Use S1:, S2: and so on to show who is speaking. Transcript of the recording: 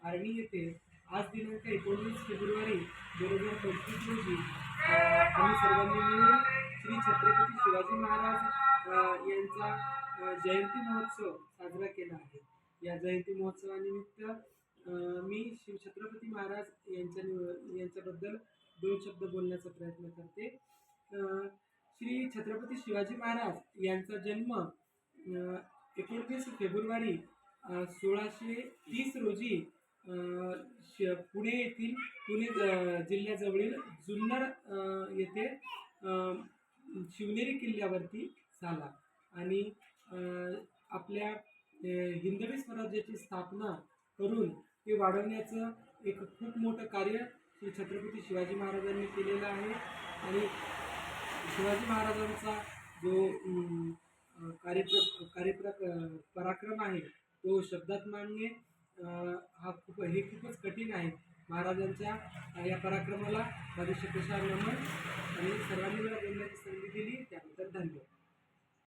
S1: आर्णी येथे आज दिनांक 19 फेब्रुवारी 2025 रोजी आम्ही सर्वांनी मिळून श्री छत्रपती शिवाजी महाराज यांचा जयंती महोत्सव साजरा केला आहे। या जयंती महोत्सवानिमित्त मी श्री छत्रपती महाराज यांच्याबद्दल 2 शब्द बोलण्याचा प्रयत्न करते। श्री छत्रपती शिवाजी महाराज यांचा जन्म 19 फेब्रुवारी 1630 रोजी पुणे येथील पुणे जिल्ह्याजवळील जुन्नर येथे शिवनेरी किल्ल्यावरती झाला आणि आपल्या हिंदवी स्वराज्याची स्थापना करून ते वाढवण्याचं एक खूप मोठं कार्य श्री छत्रपती शिवाजी महाराजांनी केलेलं आहे। आणि शिवाजी महाराजांचा जो पराक्रम आहे तो शब्दात मांडणे हे खूपच कठीण आहे। महाराजांच्या या पराक्रमाला माझे शतशः नमन आणि सर्वांनी मला बोलण्याची संधी दिली त्याबद्दल धन्यवाद।